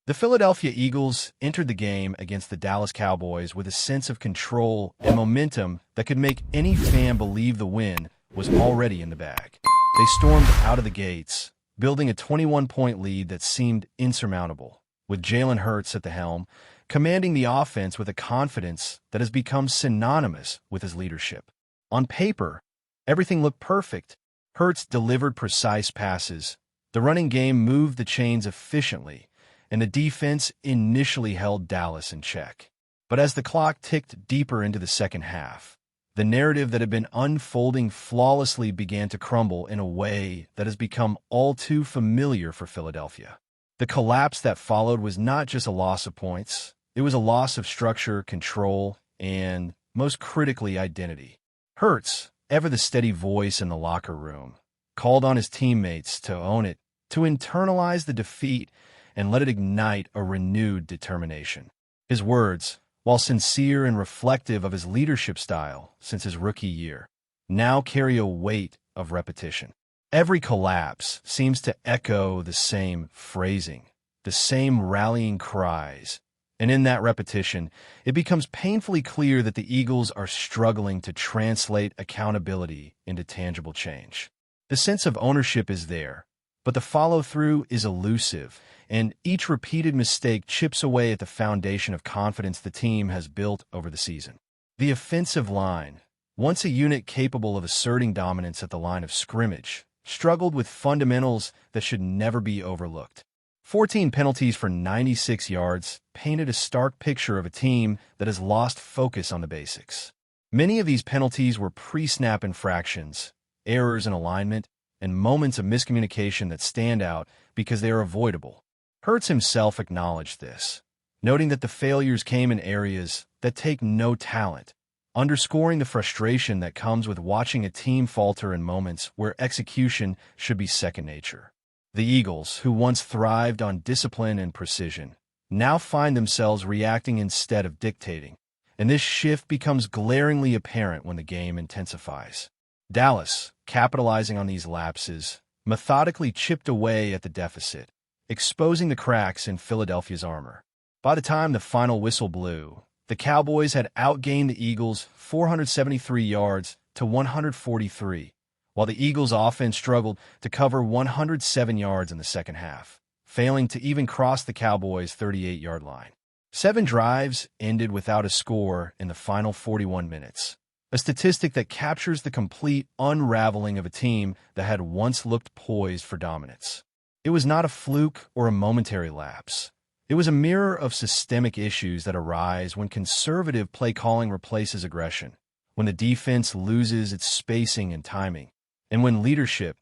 The Philadelphia Eagles entered the game against the Dallas Cowboys with a sense of control and momentum that could make any fan believe the win was already in the bag. They stormed out of the gates, building a 21-point lead that seemed insurmountable, with Jalen Hurts at the helm, commanding the offense with a confidence that has become synonymous with his leadership. On paper, everything looked perfect. Hurts delivered precise passes, the running game moved the chains efficiently, and the defense initially held Dallas in check. But as the clock ticked deeper into the second half, the narrative that had been unfolding flawlessly began to crumble in a way that has become all too familiar for Philadelphia. The collapse that followed was not just a loss of points, it was a loss of structure, control, and, most critically, identity. Hurts, ever the steady voice in the locker room, called on his teammates to own it, to internalize the defeat, and let it ignite a renewed determination. His words, while sincere and reflective of his leadership style since his rookie year, now carry a weight of repetition. Every collapse seems to echo the same phrasing, the same rallying cries, and in that repetition, it becomes painfully clear that the Eagles are struggling to translate accountability into tangible change. The sense of ownership is there, but the follow-through is elusive, and each repeated mistake chips away at the foundation of confidence the team has built over the season. The offensive line, once a unit capable of asserting dominance at the line of scrimmage, struggled with fundamentals that should never be overlooked. 14 penalties for 96 yards painted a stark picture of a team that has lost focus on the basics. Many of these penalties were pre-snap infractions, errors in alignment, and moments of miscommunication that stand out because they are avoidable. Hurts himself acknowledged this, noting that the failures came in areas that take no talent, underscoring the frustration that comes with watching a team falter in moments where execution should be second nature. The Eagles, who once thrived on discipline and precision, now find themselves reacting instead of dictating, and this shift becomes glaringly apparent when the game intensifies. Dallas, capitalizing on these lapses, methodically chipped away at the deficit, exposing the cracks in Philadelphia's armor. By the time the final whistle blew, the Cowboys had outgained the Eagles 473 yards to 143, while the Eagles' offense struggled to cover 107 yards in the second half, failing to even cross the Cowboys' 38-yard line. 7 drives ended without a score in the final 41 minutes, a statistic that captures the complete unraveling of a team that had once looked poised for dominance. It was not a fluke or a momentary lapse. It was a mirror of systemic issues that arise when conservative play calling replaces aggression, when the defense loses its spacing and timing, and when leadership,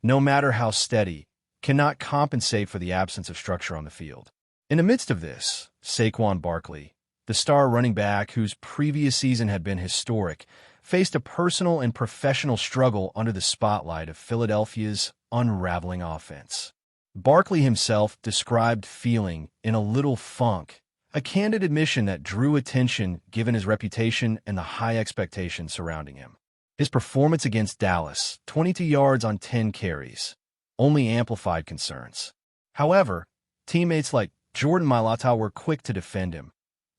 no matter how steady, cannot compensate for the absence of structure on the field. In the midst of this, Saquon Barkley, the star running back whose previous season had been historic, faced a personal and professional struggle under the spotlight of Philadelphia's unraveling offense. Barkley himself described feeling in a little funk, a candid admission that drew attention given his reputation and the high expectations surrounding him. His performance against Dallas, 22 yards on 10 carries, only amplified concerns. However, teammates like Jordan Mailata were quick to defend him,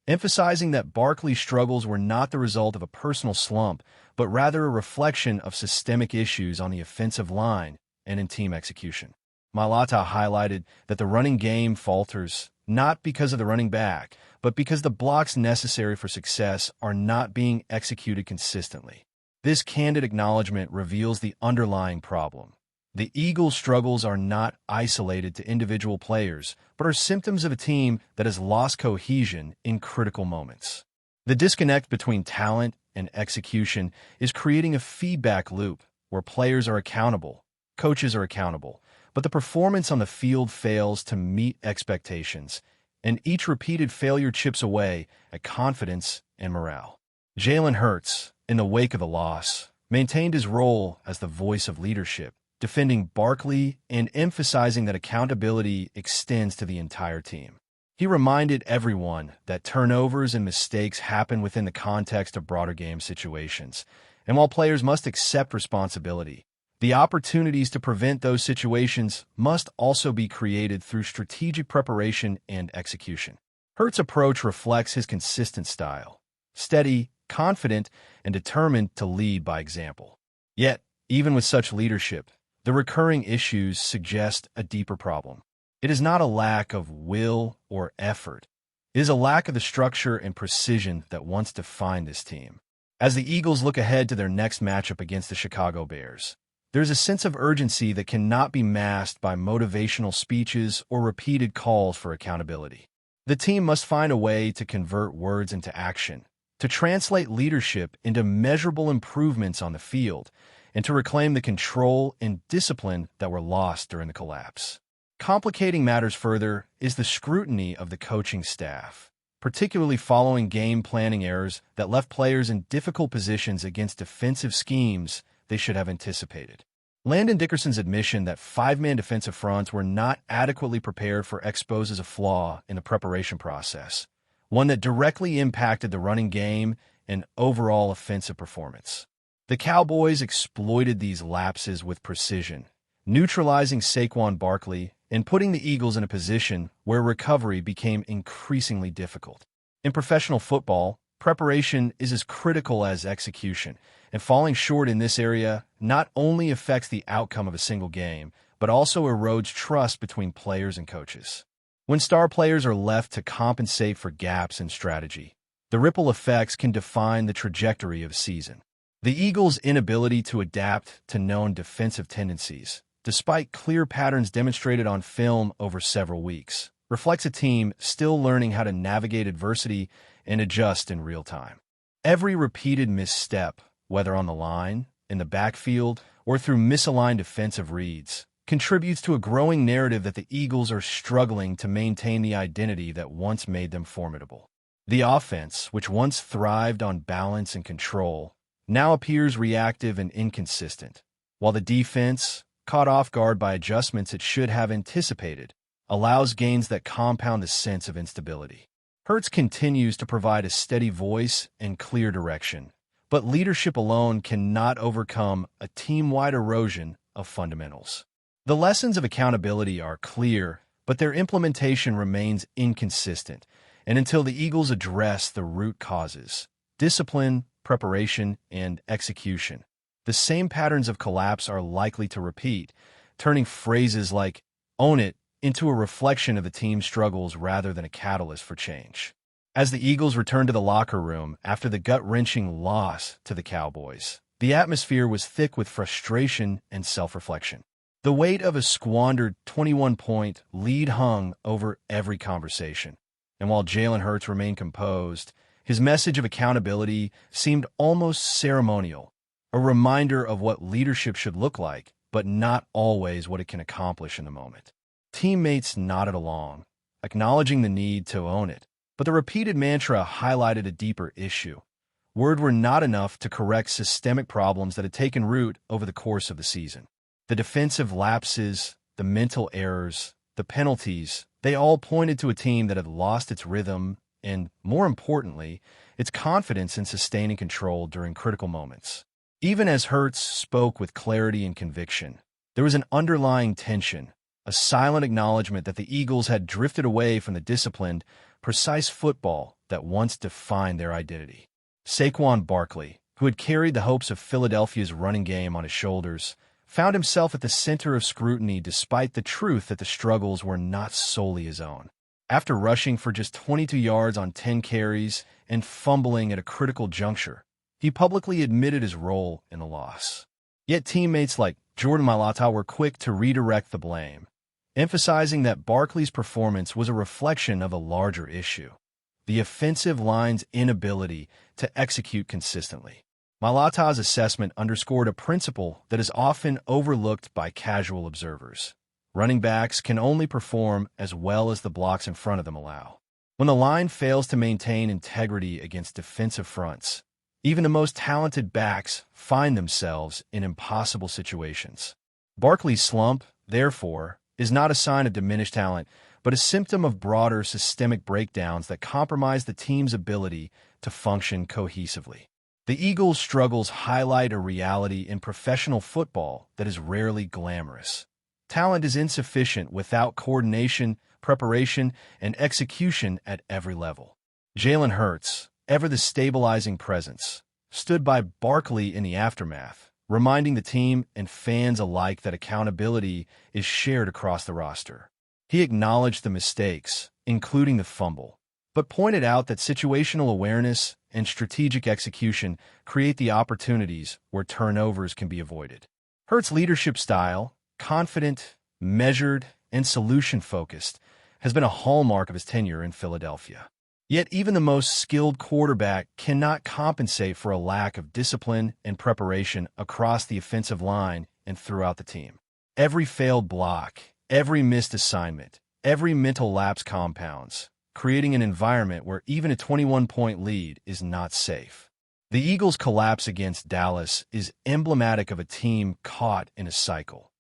emphasizing that Barkley's struggles were not the result of a personal slump, but rather a reflection of systemic issues on the offensive line and in team execution. Mailata highlighted that the running game falters not because of the running back, but because the blocks necessary for success are not being executed consistently. This candid acknowledgement reveals the underlying problem. The Eagles' struggles are not isolated to individual players, but are symptoms of a team that has lost cohesion in critical moments. The disconnect between talent and execution is creating a feedback loop where players are accountable, coaches are accountable, but the performance on the field fails to meet expectations, and each repeated failure chips away at confidence and morale. Jalen Hurts, in the wake of the loss, maintained his role as the voice of leadership, defending Barkley and emphasizing that accountability extends to the entire team. He reminded everyone that turnovers and mistakes happen within the context of broader game situations, and while players must accept responsibility, The opportunities to prevent those situations must also be created through strategic preparation and execution. Hurts' approach reflects his consistent style, steady, confident, and determined to lead by example. Yet, even with such leadership, the recurring issues suggest a deeper problem. It is not a lack of will or effort. It is a lack of the structure and precision that once defined this team. As the Eagles look ahead to their next matchup against the Chicago Bears, there's a sense of urgency that cannot be masked by motivational speeches or repeated calls for accountability. The team must find a way to convert words into action, to translate leadership into measurable improvements on the field, and to reclaim the control and discipline that were lost during the collapse. Complicating matters further is the scrutiny of the coaching staff, particularly following game planning errors that left players in difficult positions against defensive schemes they should have anticipated. Landon Dickerson's admission that five-man defensive fronts were not adequately prepared exposes a flaw in the preparation process, one that directly impacted the running game and overall offensive performance. The Cowboys exploited these lapses with precision, neutralizing Saquon Barkley and putting the Eagles in a position where recovery became increasingly difficult. In professional football, preparation is as critical as execution, and falling short in this area not only affects the outcome of a single game, but also erodes trust between players and coaches. When star players are left to compensate for gaps in strategy, the ripple effects can define the trajectory of a season. The Eagles' inability to adapt to known defensive tendencies, despite clear patterns demonstrated on film over several weeks, reflects a team still learning how to navigate adversity and adjust in real time. Every repeated misstep, whether on the line, in the backfield, or through misaligned defensive reads, contributes to a growing narrative that the Eagles are struggling to maintain the identity that once made them formidable. The offense, which once thrived on balance and control, now appears reactive and inconsistent, while the defense, caught off guard by adjustments it should have anticipated, allows gains that compound the sense of instability. Hurts continues to provide a steady voice and clear direction, but leadership alone cannot overcome a team-wide erosion of fundamentals. The lessons of accountability are clear, but their implementation remains inconsistent, and until the Eagles address the root causes, discipline, preparation, and execution, the same patterns of collapse are likely to repeat, turning phrases like "own it" into a reflection of the team's struggles rather than a catalyst for change. As the Eagles return to the locker room after the gut-wrenching loss to the Cowboys, the atmosphere was thick with frustration and self-reflection. The weight of a squandered 21-point lead hung over every conversation, and while Jalen Hurts remained composed, his message of accountability seemed almost ceremonial, a reminder of what leadership should look like, but not always what it can accomplish in the moment. Teammates nodded along, acknowledging the need to own it, but the repeated mantra highlighted a deeper issue. Words were not enough to correct systemic problems that had taken root over the course of the season. The defensive lapses, the mental errors, the penalties, they all pointed to a team that had lost its rhythm and, more importantly, its confidence in sustaining control during critical moments. Even as Hurts spoke with clarity and conviction, there was an underlying tension, a silent acknowledgement that the Eagles had drifted away from the disciplined, precise football that once defined their identity. Saquon Barkley, who had carried the hopes of Philadelphia's running game on his shoulders, found himself at the center of scrutiny despite the truth that the struggles were not solely his own. After rushing for just 22 yards on 10 carries and fumbling at a critical juncture, he publicly admitted his role in the loss. Yet teammates like Jordan Mailata were quick to redirect the blame, emphasizing that Barkley's performance was a reflection of a larger issue: the offensive line's inability to execute consistently. Mailata's assessment underscored a principle that is often overlooked by casual observers. Running backs can only perform as well as the blocks in front of them allow. When the line fails to maintain integrity against defensive fronts, even the most talented backs find themselves in impossible situations. Barkley's slump, therefore, is not a sign of diminished talent, but a symptom of broader systemic breakdowns that compromise the team's ability to function cohesively. The Eagles' struggles highlight a reality in professional football that is rarely glamorous. Talent is insufficient without coordination, preparation, and execution at every level. Jalen Hurts, ever the stabilizing presence, stood by Barkley in the aftermath, reminding the team and fans alike that accountability is shared across the roster. He acknowledged the mistakes, including the fumble, but pointed out that situational awareness and strategic execution create the opportunities where turnovers can be avoided. Hurts' leadership style, confident, measured, and solution-focused, has been a hallmark of his tenure in Philadelphia. Yet even the most skilled quarterback cannot compensate for a lack of discipline and preparation across the offensive line and throughout the team. Every failed block, every missed assignment, every mental lapse compounds, creating an environment where even a 21-point lead is not safe. The Eagles' collapse against Dallas is emblematic of a team caught in a cycle,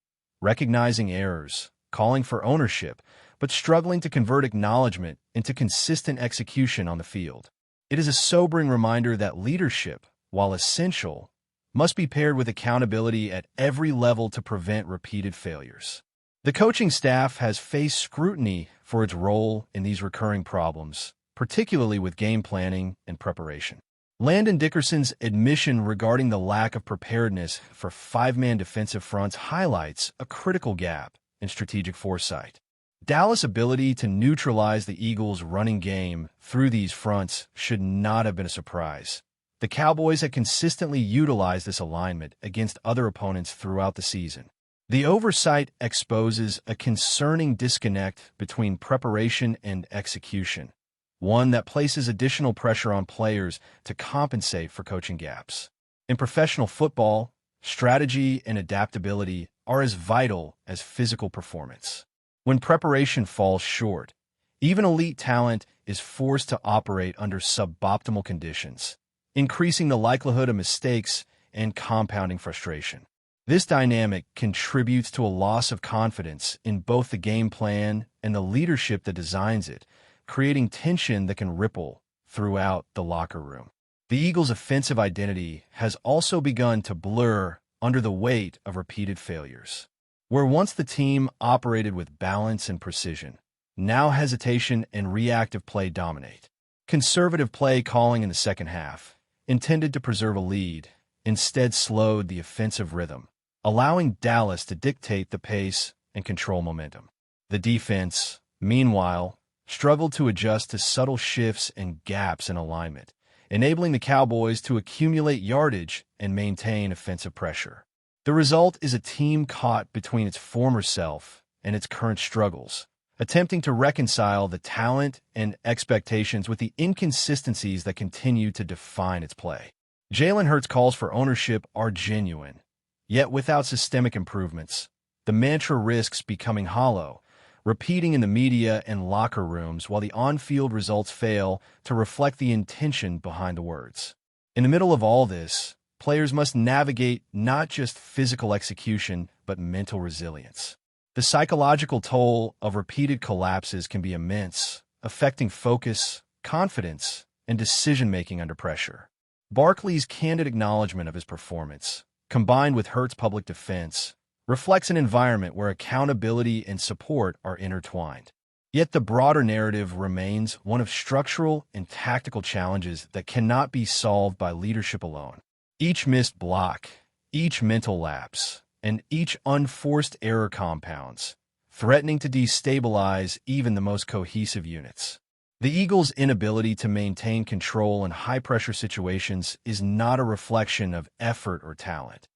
recognizing errors, calling for ownership, but struggling to convert acknowledgement into consistent execution on the field. It is a sobering reminder that leadership, while essential, must be paired with accountability at every level to prevent repeated failures. The coaching staff has faced scrutiny for its role in these recurring problems, particularly with game planning and preparation. Landon Dickerson's admission regarding the lack of preparedness for five-man defensive fronts highlights a critical gap in strategic foresight. Dallas' ability to neutralize the Eagles' running game through these fronts should not have been a surprise. The Cowboys had consistently utilized this alignment against other opponents throughout the season. The oversight exposes a concerning disconnect between preparation and execution, one that places additional pressure on players to compensate for coaching gaps. In professional football, strategy and adaptability are as vital as physical performance. When preparation falls short, even elite talent is forced to operate under suboptimal conditions, increasing the likelihood of mistakes and compounding frustration. This dynamic contributes to a loss of confidence in both the game plan and the leadership that designs it, creating tension that can ripple throughout the locker room. The Eagles' offensive identity has also begun to blur under the weight of repeated failures. Where once the team operated with balance and precision, now hesitation and reactive play dominate. Conservative play calling in the second half, intended to preserve a lead, instead slowed the offensive rhythm, allowing Dallas to dictate the pace and control momentum. The defense, meanwhile, struggled to adjust to subtle shifts and gaps in alignment, enabling the Cowboys to accumulate yardage and maintain offensive pressure. The result is a team caught between its former self and its current struggles, attempting to reconcile the talent and expectations with the inconsistencies that continue to define its play. Jalen Hurts' calls for ownership are genuine, yet without systemic improvements, the mantra risks becoming hollow, repeating in the media and locker rooms while the on-field results fail to reflect the intention behind the words. In the middle of all this, players must navigate not just physical execution, but mental resilience. The psychological toll of repeated collapses can be immense, affecting focus, confidence, and decision-making under pressure. Barkley's candid acknowledgement of his performance, combined with Hurts' public defense, reflects an environment where accountability and support are intertwined. Yet the broader narrative remains one of structural and tactical challenges that cannot be solved by leadership alone. Each missed block, each mental lapse, and each unforced error compounds, threatening to destabilize even the most cohesive units. The Eagles' inability to maintain control in high-pressure situations is not a reflection of effort or talent.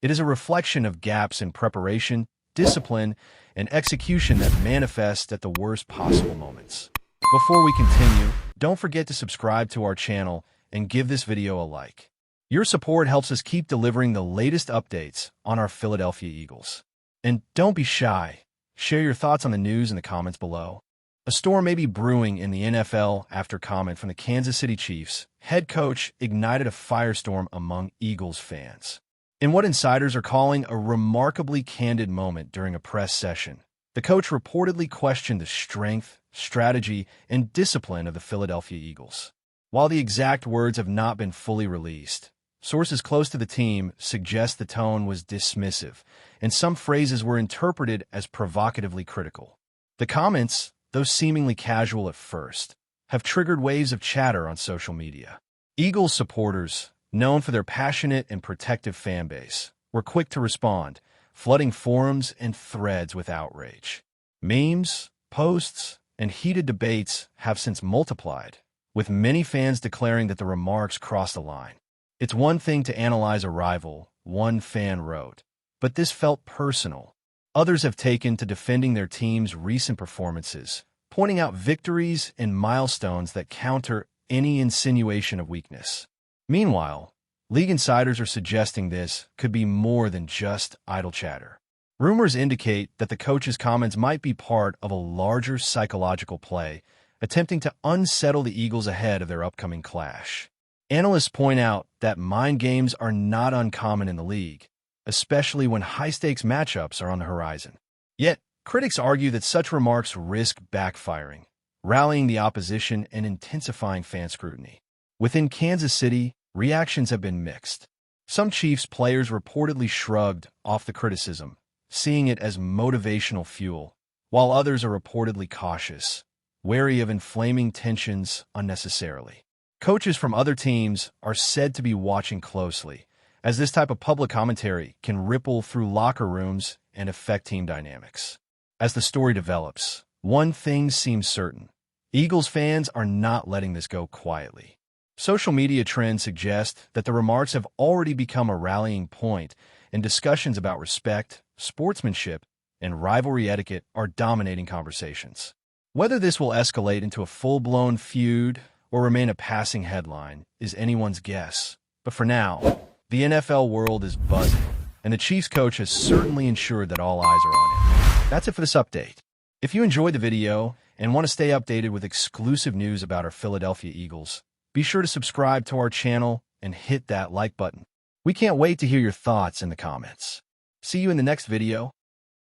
It is a reflection of gaps in preparation, discipline, and execution that manifest at the worst possible moments. Before we continue, don't forget to subscribe to our channel and give this video a like. Your support helps us keep delivering the latest updates on our Philadelphia Eagles. And don't be shy. Share your thoughts on the news in the comments below. A storm may be brewing in the NFL after comment from the Kansas City Chiefs. Head coach ignited a firestorm among Eagles fans. In what insiders are calling a remarkably candid moment during a press session, the coach reportedly questioned the strength, strategy, and discipline of the Philadelphia Eagles. While the exact words have not been fully released, Sources close to the team suggest the tone was dismissive, and some phrases were interpreted as provocatively critical. The comments, though seemingly casual at first, have triggered waves of chatter on social media. Eagles supporters, known for their passionate and protective fan base, were quick to respond, flooding forums and threads with outrage. Memes, posts, and heated debates have since multiplied, with many fans declaring that the remarks crossed a line. "It's one thing to analyze a rival," one fan wrote, "but this felt personal." Others have taken to defending their team's recent performances, pointing out victories and milestones that counter any insinuation of weakness. Meanwhile, league insiders are suggesting this could be more than just idle chatter. Rumors indicate that the coach's comments might be part of a larger psychological play, attempting to unsettle the Eagles ahead of their upcoming clash. Analysts point out that mind games are not uncommon in the league, especially when high-stakes matchups are on the horizon. Yet, critics argue that such remarks risk backfiring, rallying the opposition and intensifying fan scrutiny. Within Kansas City, reactions have been mixed. Some Chiefs players reportedly shrugged off the criticism, seeing it as motivational fuel, while others are reportedly cautious, wary of inflaming tensions unnecessarily. Coaches from other teams are said to be watching closely, as this type of public commentary can ripple through locker rooms and affect team dynamics. As the story develops, one thing seems certain: Eagles fans are not letting this go quietly. Social media trends suggest that the remarks have already become a rallying point, and discussions about respect, sportsmanship, and rivalry etiquette are dominating conversations. Whether this will escalate into a full-blown feud or remain a passing headline is anyone's guess. But for now, the NFL world is buzzing, and the Chiefs coach has certainly ensured that all eyes are on him. That's it for this update. If you enjoyed the video and want to stay updated with exclusive news about our Philadelphia Eagles, be sure to subscribe to our channel and hit that like button. We can't wait to hear your thoughts in the comments. See you in the next video.